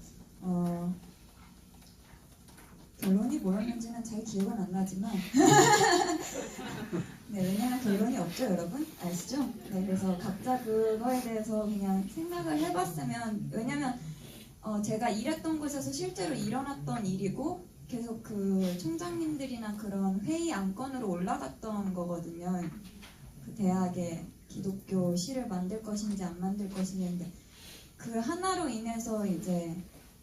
결론이 뭐였는지는 잘 기억은 안 나지만 네, 왜냐면 결론이 없죠, 여러분? 아시죠? 네, 그래서 각자 그거에 대해서 그냥 생각을 해봤으면, 왜냐면 제가 일했던 곳에서 실제로 일어났던 일이고 계속 그 총장님들이나 그런 회의 안건으로 올라갔던 거거든요. 그 대학에 기독교시를 만들 것인지 안 만들 것인지인데 그 하나로 인해서 이제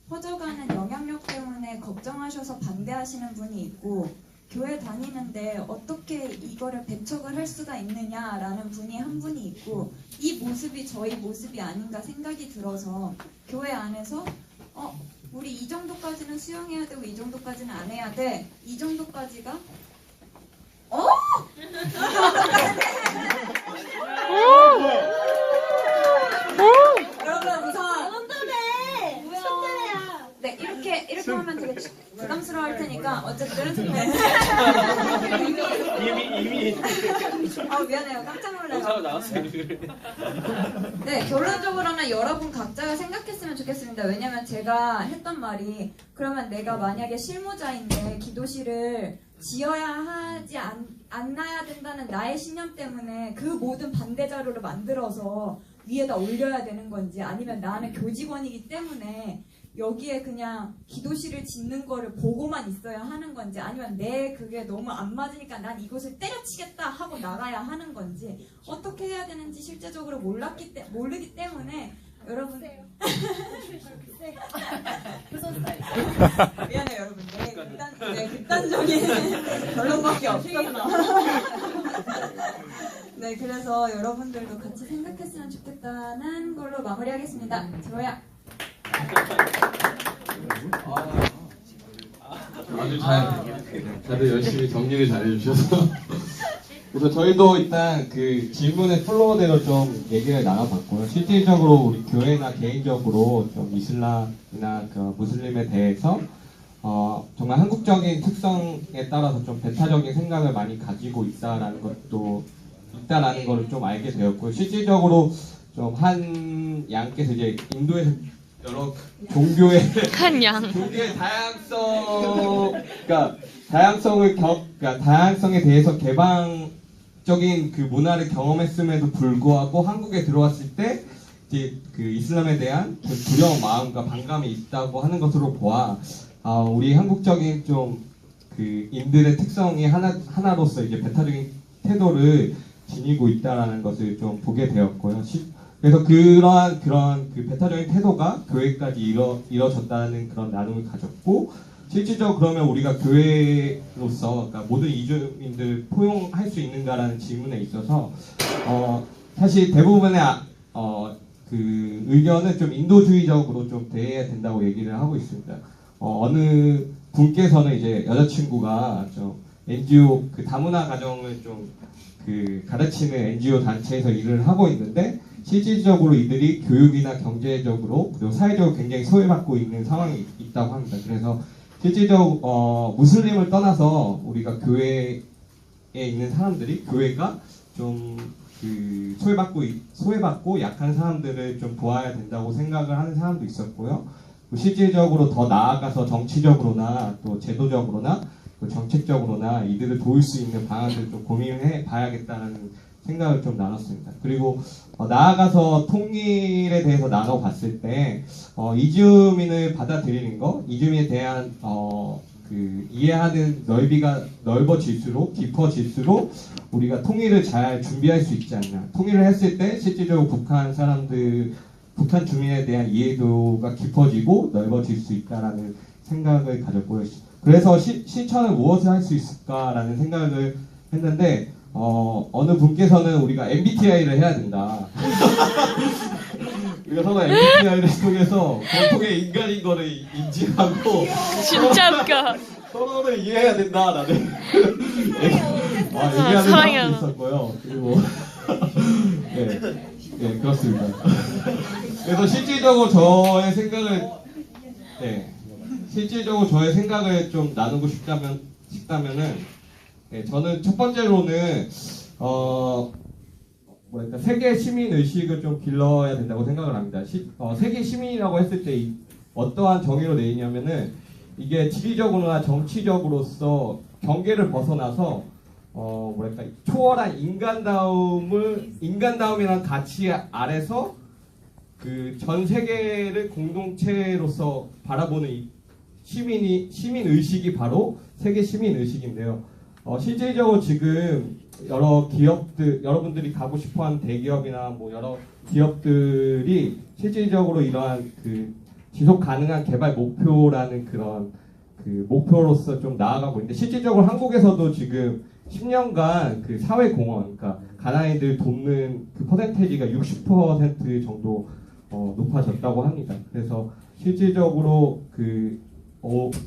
퍼져가는 영향력 때문에 걱정하셔서 반대하시는 분이 있고, 교회 다니는데 어떻게 이거를 배척을 할 수가 있느냐라는 분이 한 분이 있고, 이 모습이 저희 모습이 아닌가 생각이 들어서 교회 안에서 우리 이 정도까지는 수용해야 되고 이 정도까지는 안 해야 돼, 이 정도까지가 여러분 우선 네, 이렇게 하면 되게 부담스러워할 테니까 어쨌든 이미 미안해요, 깜짝 놀라요. 네, 결론적으로는 여러분 각자가 생각했으면 좋겠습니다. 왜냐면 제가 했던 말이, 그러면 내가 만약에 실무자인데 기도실을 지어야 하지 않아야 된다는 나의 신념 때문에 그 모든 반대 자료를 만들어서 위에다 올려야 되는 건지, 아니면 나는 교직원이기 때문에 여기에 그냥 기도실을 짓는 거를 보고만 있어야 하는 건지, 아니면 내 그게 너무 안 맞으니까 난 이곳을 때려치겠다 하고 나가야 하는 건지, 어떻게 해야 되는지 실제적으로 모르기 때문에 여러분 미안해요 여러분, 네, 극단적인 결론밖에 없어서 네, 그래서 여러분들도 같이 생각했으면 좋겠다는 걸로 마무리하겠습니다. 저야 아주 다들 열심히 정리를 잘 해주셔서 그래서 저희도 일단 그 질문의 플로우대로 좀 얘기를 나눠봤고요. 실질적으로 우리 교회나 개인적으로 좀 이슬람이나 그 무슬림에 대해서 정말 한국적인 특성에 따라서 좀 배타적인 생각을 많이 가지고 있다라는 것도 있다라는 것을 좀 알게 되었고요. 실질적으로 좀 한 양께서 이제 인도에서 여러 종교의 종교의 다양성에 대해서 개방적인 그 문화를 경험했음에도 불구하고 한국에 들어왔을 때 이제 그 이슬람에 대한 그 두려운 마음과 반감이 있다고 하는 것으로 보아 우리 한국적인 좀 그 인들의 특성이 하나로서 이제 배타적인 태도를 지니고 있다라는 것을 좀 보게 되었고요. 그래서 그런 그 배타적인 태도가 교회까지 이뤄졌다는 그런 나눔을 가졌고, 실질적으로 그러면 우리가 교회로서 그러니까 모든 이주민들 포용할 수 있는가라는 질문에 있어서 사실 대부분의 그 의견은 좀 인도주의적으로 좀 대해야 된다고 얘기를 하고 있습니다. 어느 분께서는 이제 여자친구가 좀 NGO 그 다문화 가정을 좀 그 가르치는 NGO 단체에서 일을 하고 있는데, 실질적으로 이들이 교육이나 경제적으로 그리고 사회적으로 굉장히 소외받고 있는 상황이 있다고 합니다. 그래서 실질적으로 무슬림을 떠나서 우리가 교회에 있는 사람들이 교회가 좀 그 소외받고 약한 사람들을 좀 도와야 된다고 생각을 하는 사람도 있었고요. 실질적으로 더 나아가서 정치적으로나 또 제도적으로나 또 정책적으로나 이들을 도울 수 있는 방안들을 좀 고민해 봐야겠다는 생각을 좀 나눴습니다. 그리고 나아가서 통일에 대해서 나눠봤을 때 이주민을 받아들이는 것, 이주민에 대한 그 이해하는 넓이가 넓어질수록 깊어질수록 우리가 통일을 잘 준비할 수 있지 않나. 통일을 했을 때 실질적으로 북한 주민에 대한 이해도가 깊어지고 넓어질 수 있다라는 생각을 가졌고요. 그래서 실천을 무엇을 할 수 있을까라는 생각을 했는데 어느 분께서는 우리가 MBTI를 해야 된다. 우리가 서로 MBTI를 통해서 공통의 인간인 거를 인지하고 진짜 웃겨. 서로를 이해해야 된다라는 얘기하는 사람도 있었고요. 그리고 네, 그렇습니다. 그래서 실질적으로 저의 생각을 실질적으로 저의 생각을 좀 나누고 싶다면은 저는 첫 번째로는 뭐랄까 세계 시민 의식을 좀 길러야 된다고 생각을 합니다. 세계 시민이라고 했을 때 어떠한 정의로 내리냐면은 이게 지리적으로나 정치적으로서 경계를 벗어나서 뭐랄까 초월한 인간다움이라는 가치 아래서 그 전 세계를 공동체로서 바라보는 이 시민 의식이 바로 세계 시민 의식인데요. 실질적으로 지금 여러 기업들, 여러분들이 가고 싶어하는 대기업이나 뭐 여러 기업들이 실질적으로 이러한 그 지속 가능한 개발 목표라는 그런 그 목표로서 좀 나아가고 있는데, 실질적으로 한국에서도 지금 10년간 그 사회공헌, 그러니까 가난이들 돕는 그 퍼센테이지가 60% 정도 높아졌다고 합니다. 그래서 실질적으로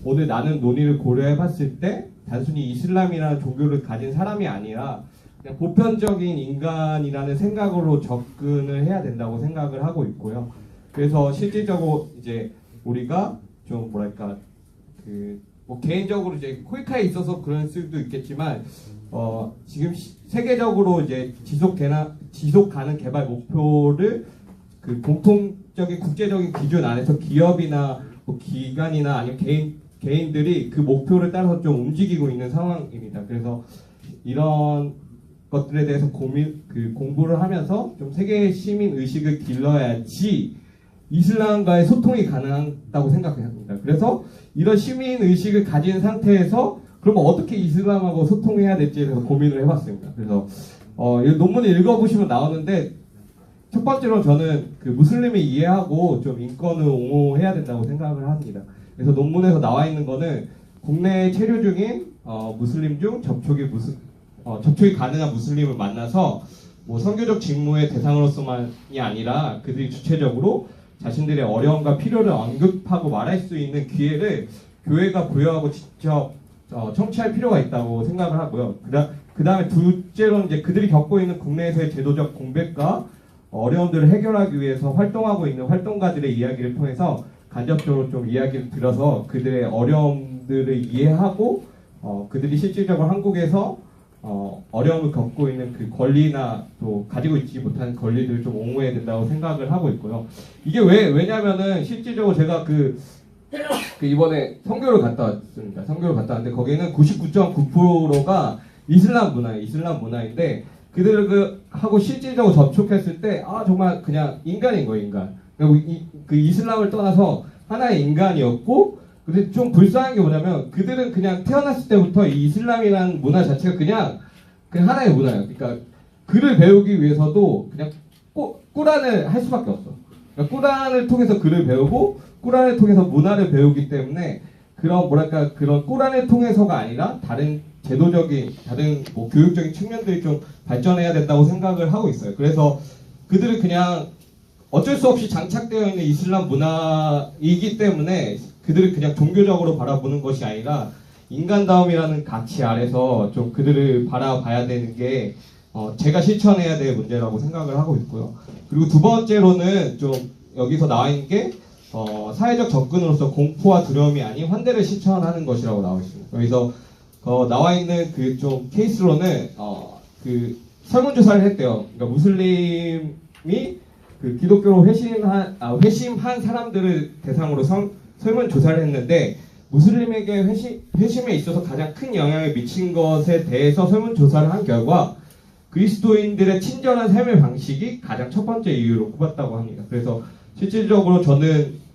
오늘 나는 논의를 고려해봤을 때 단순히 이슬람이라는 종교를 가진 사람이 아니라 그냥 보편적인 인간이라는 생각으로 접근을 해야 된다고 생각을 하고 있고요. 그래서 실질적으로 이제 우리가 좀 뭐랄까 뭐 개인적으로 이제 코이카에 있어서 그럴 수도 있겠지만 지금 세계적으로 이제 지속 가능 개발 목표를 그 공통적인 국제적인 기준 안에서 기업이나 뭐 기관이나 아니면 개인들이 그 목표를 따라서 좀 움직이고 있는 상황입니다. 그래서 이런 것들에 대해서 공부를 하면서 좀 세계 시민 의식을 길러야지 이슬람과의 소통이 가능하다고 생각합니다. 그래서 이런 시민 의식을 가진 상태에서 그러면 어떻게 이슬람하고 소통해야 될지에 대해서 고민을 해봤습니다. 그래서 이 논문을 읽어보시면 나오는데, 첫 번째로 저는 그 무슬림을 이해하고 좀 인권을 옹호해야 된다고 생각을 합니다. 그래서 논문에서 나와 있는 거는 국내에 체류 중인 무슬림 중 접촉이 가능한 무슬림을 만나서 뭐 선교적 직무의 대상으로서만이 아니라 그들이 주체적으로 자신들의 어려움과 필요를 언급하고 말할 수 있는 기회를 교회가 부여하고 직접 청취할 필요가 있다고 생각을 하고요. 그 다음에 둘째로는 이제 그들이 겪고 있는 국내에서의 제도적 공백과 어려움들을 해결하기 위해서 활동하고 있는 활동가들의 이야기를 통해서 간접적으로 좀 이야기를 들어서 그들의 어려움들을 이해하고 그들이 실질적으로 한국에서 어려움을 겪고 있는 그 권리나 또 가지고 있지 못한 권리들을 좀 옹호해야 된다고 생각을 하고 있고요. 이게 왜냐면은 실질적으로 제가 이번에 선교를 갔다 왔습니다. 선교를 갔다 왔는데 거기는 99.9%가 이슬람 문화인데 그들을 하고 실질적으로 접촉했을 때 정말 그냥 인간인 거예요, 인간. 그 이슬람을 떠나서 하나의 인간이었고, 근데 좀 불쌍한 게 뭐냐면 그들은 그냥 태어났을 때부터 이 이슬람이라는 문화 자체가 그냥 하나의 문화예요. 그러니까 글을 배우기 위해서도 그냥 꾸란을 할 수밖에 없어. 그러니까 꾸란을 통해서 글을 배우고 꾸란을 통해서 문화를 배우기 때문에 그런 꾸란을 통해서가 아니라 다른 제도적인 뭐 교육적인 측면들이 좀 발전해야 된다고 생각을 하고 있어요. 그래서 그들은 그냥 어쩔 수 없이 장착되어 있는 이슬람 문화이기 때문에 그들을 그냥 종교적으로 바라보는 것이 아니라 인간다움이라는 가치 아래서 좀 그들을 바라봐야 되는 게 제가 실천해야 될 문제라고 생각을 하고 있고요. 그리고 두 번째로는 좀 여기서 나와 있는 게 사회적 접근으로서 공포와 두려움이 아닌 환대를 실천하는 것이라고 나와 있습니다. 여기서 나와 있는 그 좀 케이스로는 그 설문조사를 했대요. 그러니까 무슬림이 그 기독교로 회심한 사람들을 대상으로 설문조사를 했는데, 무슬림에게 회심에 있어서 가장 큰 영향을 미친 것에 대해서 설문조사를 한 결과 그리스도인들의 친절한 삶의 방식이 가장 첫 번째 이유로 꼽았다고 합니다. 그래서 실질적으로 저는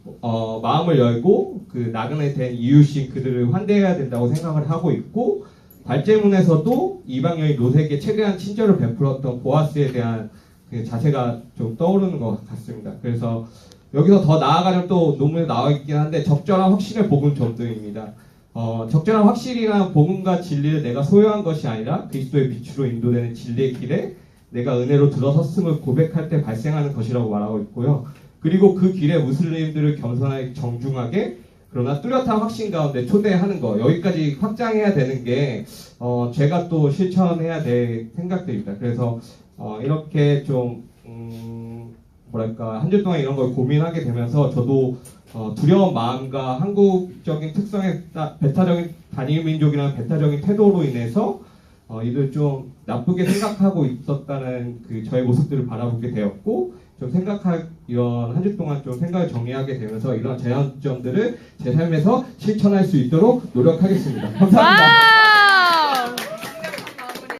마음을 열고 그 나그네 된 이웃이 그들을 환대해야 된다고 생각을 하고 있고, 발제문에서도 이방여인 롯에게 최대한 친절을 베풀었던 보아스에 대한 그 자세가 좀 떠오르는 것 같습니다. 그래서 여기서 더 나아가면 또 논문에 나와 있긴 한데, 적절한 확신을 복음 전도입니다. 적절한 확실이란 복음과 진리를 내가 소유한 것이 아니라 그리스도의 빛으로 인도되는 진리의 길에 내가 은혜로 들어섰음을 고백할 때 발생하는 것이라고 말하고 있고요. 그리고 그 길에 무슬림들을 겸손하게 정중하게 그러나 뚜렷한 확신 가운데 초대하는 거, 여기까지 확장해야 되는 게 제가 또 실천해야 될 생각들입니다. 그래서 이렇게 좀 뭐랄까 한 주 동안 이런 걸 고민하게 되면서 저도 두려운 마음과 한국적인 특성의 배타적인 단일 민족이라는 배타적인 태도로 인해서 이를 좀 나쁘게 생각하고 있었다는 그 저의 모습들을 바라보게 되었고 좀 이런 한 주 동안 좀 생각을 정리하게 되면서 이런 제한점들을 제 삶에서 실천할 수 있도록 노력하겠습니다. 감사합니다.